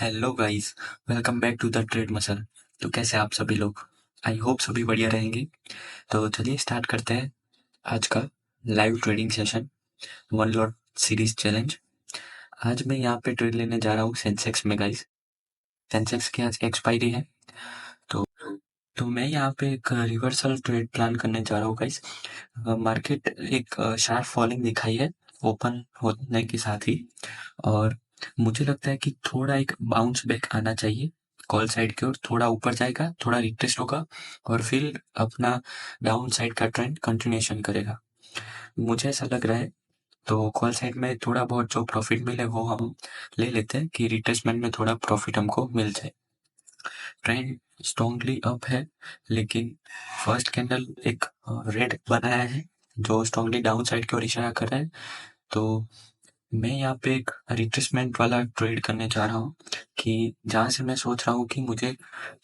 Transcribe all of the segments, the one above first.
Hello guys. Welcome back to the Trade Muscle. तो कैसे आप सभी लोग? आई होप सभी बढ़िया रहेंगे। तो चलिए स्टार्ट करते हैं आज का live trading session, one lot series challenge. आज मैं यहाँ पे ट्रेड लेने जा रहा हूँ सेंसेक्स में गाइस। सेंसेक्स की आज एक्सपायरी है। तो तो मैं यहाँ पे एक रिवर्सल ट्रेड प्लान करने जा रहा हूँ गाइस। मार्केट एक शार्प फॉलिंग दिखाई है ओपन होने के साथ ही, और मुझे लगता है कि थोड़ा एक बाउंस बैक आना चाहिए कॉल साइड की ओर। थोड़ा ऊपर जाएगा, थोड़ा रिट्रेस होगा और फिर अपना डाउन साइड का ट्रेंड कंटिन्यूएशन करेगा, मुझे ऐसा लग रहा है। तो कॉल साइड में थोड़ा बहुत जो प्रॉफिट मिले वो हम ले लेते हैं कि रिट्रेसमेंट में थोड़ा प्रॉफिट हमको मिल जाए। ट्रेंड स्ट्रॉन्गली अप है, लेकिन फर्स्ट कैंडल एक रेड बनाया है जो स्ट्रॉन्गली डाउन साइड की ओर इशारा कर रहा है। तो मैं यहाँ पे एक रिट्रेसमेंट वाला ट्रेड करने जा रहा हूँ कि जहाँ से मैं सोच रहा हूँ कि मुझे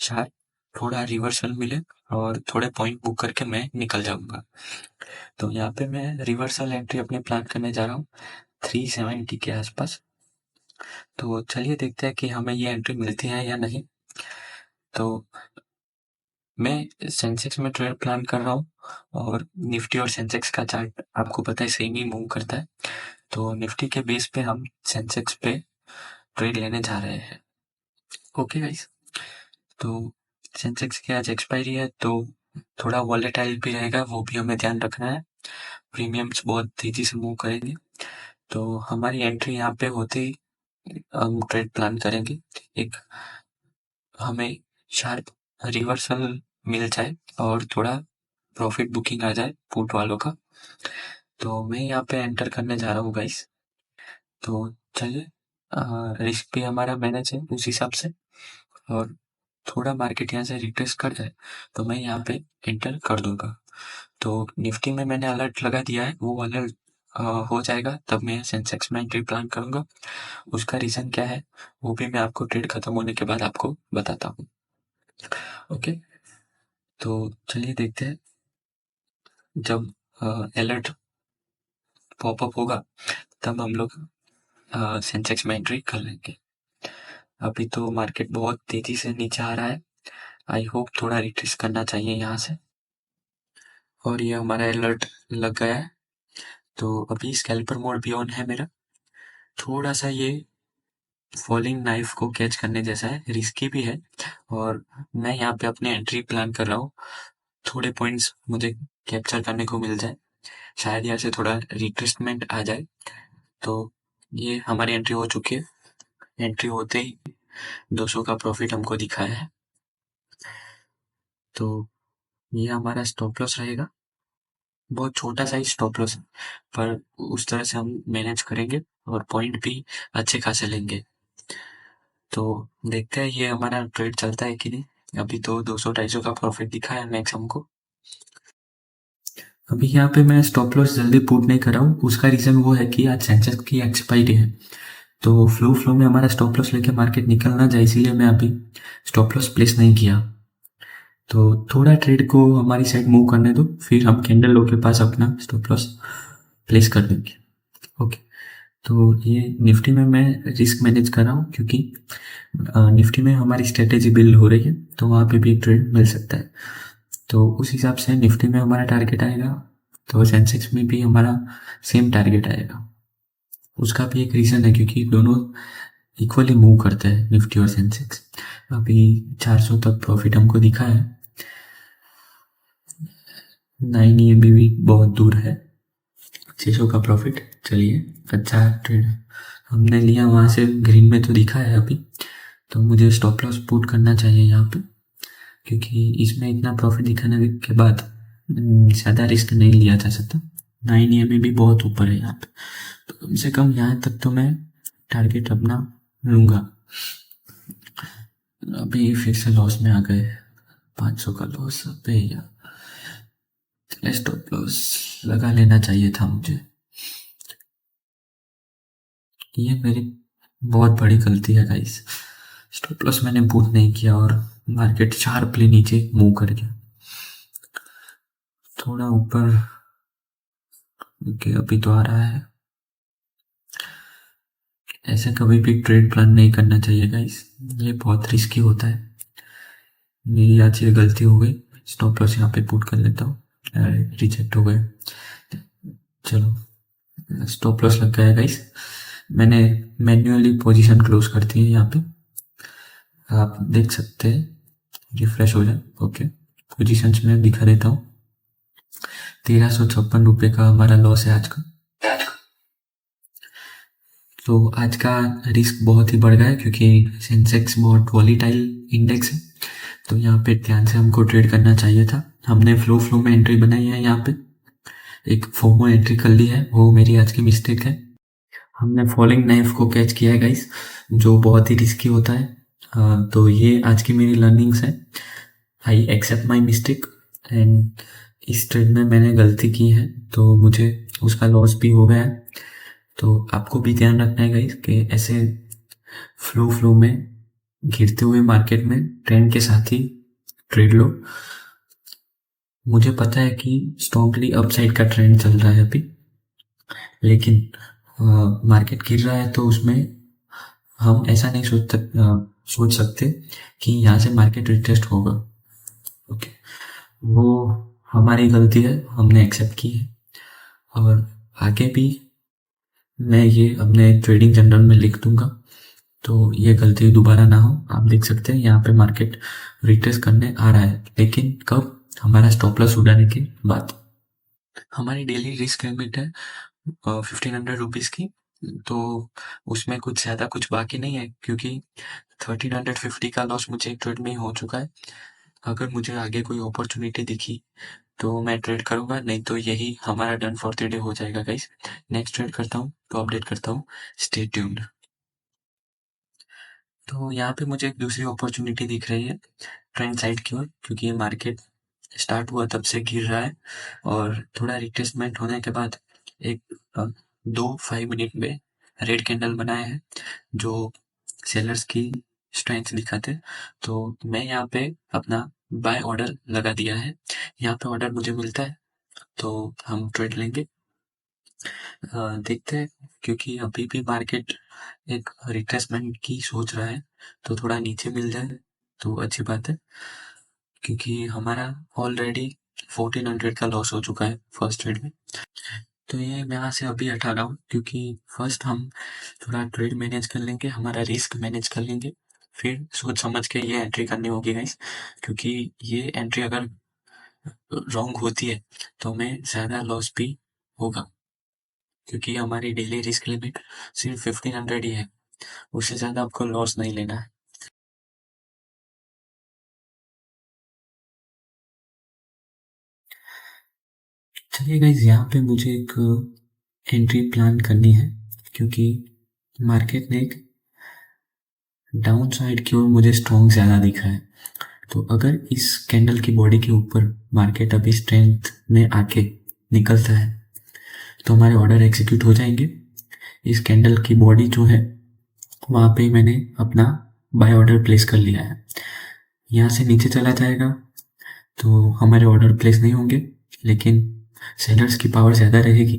शायद थोड़ा रिवर्सल मिले और थोड़े पॉइंट बुक करके मैं निकल जाऊंगा। तो यहाँ पे मैं रिवर्सल एंट्री अपने प्लान करने जा रहा हूँ 370 के आसपास। तो चलिए देखते हैं कि हमें ये एंट्री मिलती है या नहीं। तो मैं सेंसेक्स में ट्रेड प्लान कर रहा हूँ और निफ्टी और सेंसेक्स का चार्ट आपको पता है सेम ही मूव करता है। तो निफ्टी के बेस पे हम सेंसेक्स पे ट्रेड लेने जा रहे हैं। Okay guys. तो सेंसेक्स की आज एक्सपायरी है तो थोड़ा वॉलेटाइल भी रहेगा, वो भी हमें ध्यान रखना है। प्रीमियम्स बहुत तेजी से मूव करेंगे। तो हमारी एंट्री यहाँ पे होते ही हम ट्रेड प्लान करेंगे। एक हमें शार्प रिवर्सल मिल जाए और थोड़ा प्रॉफिट बुकिंग आ जाए पुट वालों का। तो मैं यहाँ पे एंटर करने जा रहा हूँ गाइस। तो चलिए, रिस्क भी हमारा मैनेज है उस हिसाब से, और थोड़ा मार्केट यहाँ से रिट्रेस कर जाए तो मैं यहाँ पे एंटर कर दूंगा। तो निफ्टी में मैंने अलर्ट लगा दिया है, वो अलर्ट हो जाएगा तब मैं सेंसेक्स में एंट्री प्लान करूंगा। उसका रीज़न क्या है वो भी मैं आपको ट्रेड खत्म होने के बाद आपको बताता हूँ। ओके। तो चलिए देखते हैं, जब अलर्ट पॉपअप होगा तब हम लोग सेंसेक्स में एंट्री कर लेंगे। अभी तो मार्केट बहुत तेजी से नीचे आ रहा है। आई होप थोड़ा रिट्रेस करना चाहिए यहाँ से। और ये हमारा अलर्ट लग गया है। तो अभी स्कैल्पर मोड भी ऑन है मेरा। थोड़ा सा ये फॉलिंग नाइफ को कैच करने जैसा है, रिस्की भी है, और मैं यहाँ पे अपनी एंट्री प्लान कर रहा हूँ। थोड़े पॉइंट्स मुझे कैप्चर करने को मिल जाए, शायद यहाँ से थोड़ा रिट्रेसमेंट आ जाए। तो ये हमारी एंट्री हो चुकी है। एंट्री होते ही 200 का प्रॉफिट हमको दिखाया है। तो ये हमारा स्टॉप लॉस रहेगा। बहुत छोटा सा ही स्टॉप लॉस है, पर उस तरह से हम मैनेज करेंगे और पॉइंट भी अच्छे खासे लेंगे। तो देखते हैं ये हमारा ट्रेड चलता है कि नहीं। अभी तो 200-250 का प्रॉफिट दिखा है मैक्स हमको। अभी यहाँ पे मैं स्टॉप लॉस जल्दी पुट नहीं कर रहा हूँ, उसका रीज़न वो है कि आज सेंसेक्स की एक्सपायरी है। तो फ्लो में हमारा स्टॉप लॉस लेके मार्केट निकल ना जाए, इसीलिए मैं अभी स्टॉप लॉस प्लेस नहीं किया। तो थोड़ा ट्रेड को हमारी साइड मूव करने दो, फिर हम कैंडल लो के पास अपना स्टॉप लॉस प्लेस कर देंगे। ओके। तो ये निफ्टी में मैं रिस्क मैनेज कर रहा हूँ क्योंकि निफ्टी में हमारी स्ट्रेटेजी बिल्ड हो रही है, तो वहाँ पे भी ट्रेड मिल सकता है। तो उस हिसाब से निफ्टी में हमारा टारगेट आएगा, तो सेंसेक्स में भी हमारा सेम टारगेट आएगा। उसका भी एक रीज़न है क्योंकि दोनों इक्वली मूव करते हैं, निफ्टी और सेंसेक्स। अभी 400 तक प्रॉफिट हमको दिखा है। 9 ये भी बहुत दूर है 600 का प्रॉफिट। चलिए, अच्छा ट्रेड हमने लिया, वहाँ से ग्रीन में तो दिखा है अभी। तो मुझे स्टॉप लॉस पुट करना चाहिए यहाँ पे, क्योंकि इसमें इतना प्रॉफिट दिखाने के बाद ज़्यादा रिस्क नहीं लिया जा सकता। 9 ये में भी बहुत ऊपर है यहाँ पे, तो कम से कम यहाँ तक तो मैं टारगेट अपना लूँगा। अभी फिर से लॉस में आ गए, 500 का लॉस। अबे यार, स्टॉप लॉस लगा लेना चाहिए था मुझे। ये मेरी बहुत बड़ी गलती है गाइस। स्टॉप लॉस मैंने पुट नहीं किया और मार्केट शार्पली नीचे मूव कर गया। थोड़ा ऊपर के अभी तो आ रहा है। ऐसा कभी भी ट्रेड प्लान नहीं करना चाहिए गाइस, ये बहुत रिस्की होता है। मेरी आज ये गलती हो गई। स्टॉप लॉस यहाँ पे पुट कर लेता हूँ, रिजेक्ट हो गए। चलो, स्टॉप लॉस लग गया गाइस। मैंने मैन्युअली पोजीशन क्लोज कर दी है यहाँ पे, आप देख सकते हैं। रिफ्रेश हो जाए। ओके, पोजीशंस में दिखा देता हूँ। 1356 रुपये का हमारा लॉस है आज का। तो आज का रिस्क बहुत ही बढ़ गया है क्योंकि सेंसेक्स बहुत वॉलीटाइल इंडेक्स है। तो यहाँ पे ध्यान से हमको ट्रेड करना चाहिए था। हमने फ्लो में एंट्री बनाई है, यहाँ पे एक फोमो एंट्री कर ली है, वो मेरी आज की मिस्टेक है। हमने फॉलिंग नाइफ को कैच किया है गाइस, जो बहुत ही रिस्की होता है। तो ये आज की मेरी लर्निंग्स है। I accept my mistake and इस ट्रेड में मैंने गलती की है, तो मुझे उसका लॉस भी हो गया है। तो आपको भी ध्यान रखना है गाइस कि ऐसे फ्लो में गिरते हुए मार्केट में ट्रेंड के साथ ही ट्रेड लो। मुझे पता है कि स्ट्रॉन्गली अपसाइड का ट्रेंड चल रहा है अभी, लेकिन मार्केट गिर रहा है तो उसमें हम ऐसा नहीं सोच सकते कि यहाँ से मार्केट रिटेस्ट होगा। ओके, वो हमारी गलती है, हमने एक्सेप्ट की है। और आगे भी मैं ये अपने ट्रेडिंग जर्नल में लिख दूंगा, तो ये गलती दोबारा ना हो। आप देख सकते हैं यहाँ पे मार्केट रिट्रेस करने आ रहा है, लेकिन कब? हमारा स्टॉप लॉस उड़ाने के बाद। हमारी डेली रिस्क लिमिट है 1500 रुपीज़ की, तो उसमें कुछ ज़्यादा कुछ बाकी नहीं है क्योंकि 1350 का लॉस मुझे एक ट्रेड में ही हो चुका है। अगर मुझे आगे कोई अपॉर्चुनिटी दिखी तो मैं ट्रेड करूँगा, नहीं तो यही हमारा डन फॉर द डे हो जाएगा गाइस। नेक्स्ट ट्रेड करता हूँ तो अपडेट करता हूँ, स्टे ट्यून्ड। तो यहाँ पे मुझे एक दूसरी अपॉर्चुनिटी दिख रही है ट्रेंड साइड की ओर, क्योंकि ये मार्केट स्टार्ट हुआ तब से गिर रहा है और थोड़ा रिट्रेसमेंट होने के बाद एक 2 5 मिनट में रेड कैंडल बनाया है जो सेलर्स की स्ट्रेंथ दिखाते। तो मैं यहाँ पे अपना बाय ऑर्डर लगा दिया है। यहाँ पे ऑर्डर मुझे मिलता है तो हम ट्रेड लेंगे। देखते हैं, क्योंकि अभी भी मार्केट एक रिट्रेसमेंट की सोच रहा है, तो थोड़ा नीचे मिल जाए तो अच्छी बात है, क्योंकि हमारा ऑलरेडी 1400 का लॉस हो चुका है फर्स्ट ट्रेड में। तो ये मैं यहाँ से अभी हटा रहा हूँ क्योंकि फर्स्ट हम थोड़ा ट्रेड मैनेज कर लेंगे, हमारा रिस्क मैनेज कर लेंगे, फिर सोच समझ के ये एंट्री करनी होगी गाइस। क्योंकि ये एंट्री अगर रॉन्ग होती है तो हमें ज़्यादा लॉस भी होगा, क्योंकि हमारी डेली रिस्क लिमिट सिर्फ 1500 ही है, उससे ज़्यादा आपको लॉस नहीं लेना है। चलिए गाइस, यहाँ पे मुझे एक एंट्री प्लान करनी है क्योंकि मार्केट ने एक डाउन साइड की ओर मुझे स्ट्रॉन्ग ज़्यादा दिखा है। तो अगर इस कैंडल की बॉडी के ऊपर मार्केट अभी स्ट्रेंथ में आके निकलता है तो हमारे ऑर्डर एग्जीक्यूट हो जाएंगे। इस कैंडल की बॉडी जो है वहाँ पे मैंने अपना बाय ऑर्डर प्लेस कर लिया है। यहाँ से नीचे चला जाएगा तो हमारे ऑर्डर प्लेस नहीं होंगे, लेकिन सेलर्स की पावर ज़्यादा रहेगी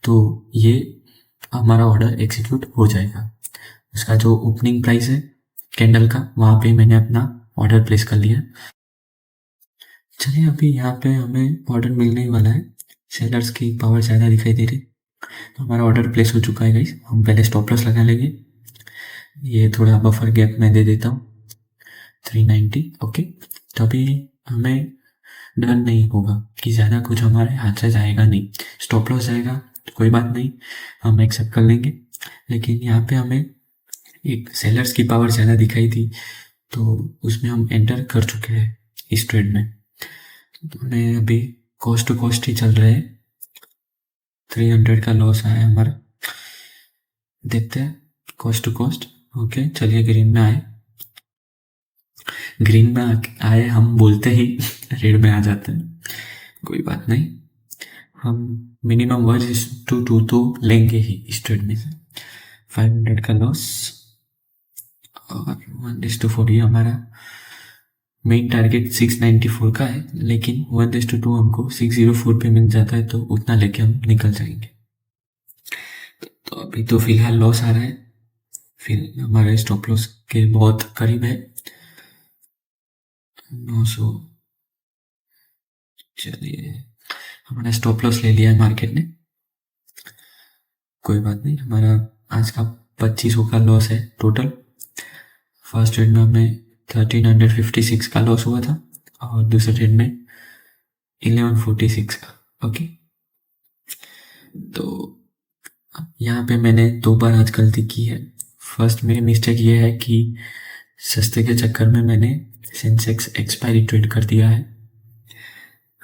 तो ये हमारा ऑर्डर एग्जीक्यूट हो जाएगा। उसका जो ओपनिंग प्राइस है कैंडल का, वहाँ पे मैंने अपना ऑर्डर प्लेस कर लिया। चलिए, अभी यहाँ पे हमें ऑर्डर मिलने ही वाला है, सेलर्स की पावर ज़्यादा दिखाई दे रही, तो हमारा ऑर्डर प्लेस हो चुका है गाइस। हम पहले स्टॉप लॉस लगा लेंगे, ये थोड़ा बफर गैप मैं दे देता हूँ 390। ओके, तो अभी हमें डर नहीं होगा कि ज़्यादा कुछ हमारे हाथ से जाएगा नहीं। स्टॉप लॉस जाएगा तो कोई बात नहीं, हम एक्सेप्ट कर लेंगे, लेकिन यहाँ पे हमें एक सेलर्स की पावर ज़्यादा दिखाई थी तो उसमें हम एंटर कर चुके हैं इस ट्रेड में। तो हमें अभी कॉस्ट टू कॉस्ट ही चल रहे हैं, 300 का लॉस आया हमारा। देखते हैं कॉस्ट टू कॉस्ट। ओके, चलिए ग्रीन में आए, ग्रीन में आए हम बोलते ही रेड में आ जाते हैं, कोई बात नहीं। हम मिनिमम 1:2 तो लेंगे ही इस ट्रेड में से। 500 का लॉस और 1:4 ये हमारा मेन टारगेट 694 का है, लेकिन 1:2 हमको 604 पे मिल जाता है तो उतना लेके हम निकल जाएंगे। तो अभी तो फिलहाल लॉस आ रहा है, फिर हमारे स्टॉप लॉस के बहुत करीब है 900। चलिए हमारा स्टॉप लॉस ले लिया है मार्केट ने, कोई बात नहीं। हमारा आज का 2500 का लॉस है टोटल। फर्स्ट ट्रेड में हमें 1356 का लॉस हुआ था और दूसरे ट्रेड में 1146 का। ओके, तो यहाँ पे मैंने 2 बार आज गलती की है। फर्स्ट मेरी मिस्टेक ये है कि सस्ते के चक्कर में मैंने सेंसेक्स एक्सपायरी ट्रेड कर दिया है,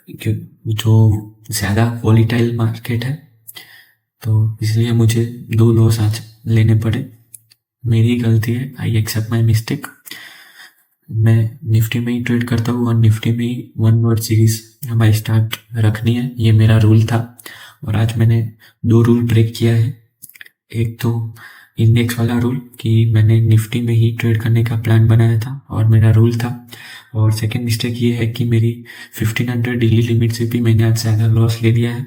जो ज़्यादा वॉलीटाइल मार्केट है, तो इसलिए मुझे 2 लॉस आज लेने पड़े। मेरी गलती है, आई एक्सेप्ट माई मिस्टेक। मैं निफ्टी में ही ट्रेड करता हूँ और निफ्टी में ही 1 वर्ड सीरीज बाई स्टार्ट रखनी है, ये मेरा रूल था। और आज मैंने 2 रूल ब्रेक किया है। एक तो इंडेक्स वाला रूल कि मैंने निफ्टी में ही ट्रेड करने का प्लान बनाया था और मेरा रूल था। और सेकंड मिस्टेक ये है कि मेरी 1500 डेली लिमिट से भी मैंने आज ज़्यादा लॉस ले लिया है।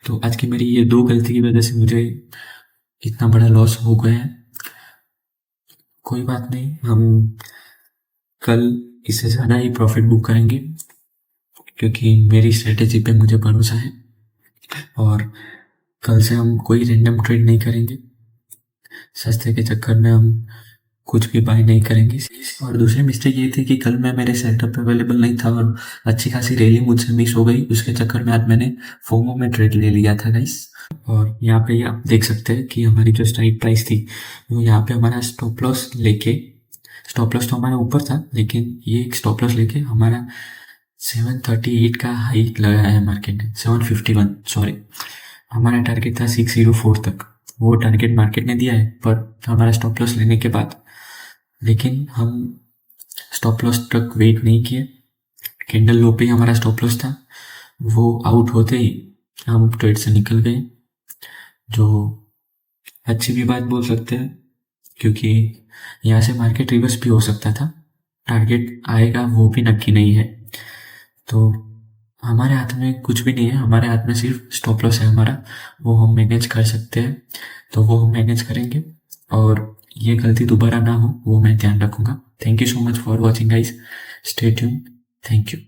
तो आज की मेरी ये 2 गलती की वजह से मुझे इतना बड़ा लॉस हो गया है। कोई बात नहीं, हम कल इससे ज़्यादा ही प्रॉफिट बुक करेंगे, क्योंकि मेरी स्ट्रेटेजी पे मुझे भरोसा है। और कल से हम कोई रैंडम ट्रेड नहीं करेंगे, सस्ते के चक्कर में हम कुछ भी बाय नहीं करेंगे। और दूसरी मिस्टेक ये थी कि कल मैं मेरे सेटअप पे अवेलेबल नहीं था और अच्छी खासी रैली मुझसे मिस हो गई। उसके चक्कर में आज मैंने फोमो में ट्रेड ले लिया था गाइस। और यहाँ पे आप देख सकते हैं कि हमारी जो स्ट्राइक प्राइस थी वो यहाँ पे हमारा स्टॉप लॉस लेके, स्टॉप लॉस तो हमारा ऊपर था लेकिन ये एक स्टॉप लॉस लेके हमारा 738 का हाई लगाया है मार्केट ने, 751 सॉरी। हमारा टारगेट था 604 तक, वो टारगेट मार्केट ने दिया है पर हमारा स्टॉप लॉस लेने के बाद। लेकिन हम स्टॉप लॉस तक वेट नहीं किए, कैंडल लो पे हमारा स्टॉप लॉस था, वो आउट होते ही हम ट्रेड से निकल गए, जो अच्छी भी बात बोल सकते हैं, क्योंकि यहाँ से मार्केट रिवर्स भी हो सकता था। टारगेट आएगा वो भी नक्की नहीं है, तो हमारे हाथ में कुछ भी नहीं है। हमारे हाथ में सिर्फ स्टॉप लॉस है हमारा, वो हम मैनेज कर सकते हैं, तो वो हम मैनेज करेंगे और ये गलती दोबारा ना हो वो मैं ध्यान रखूंगा। Thank you so much for watching guys, stay tune, thank you.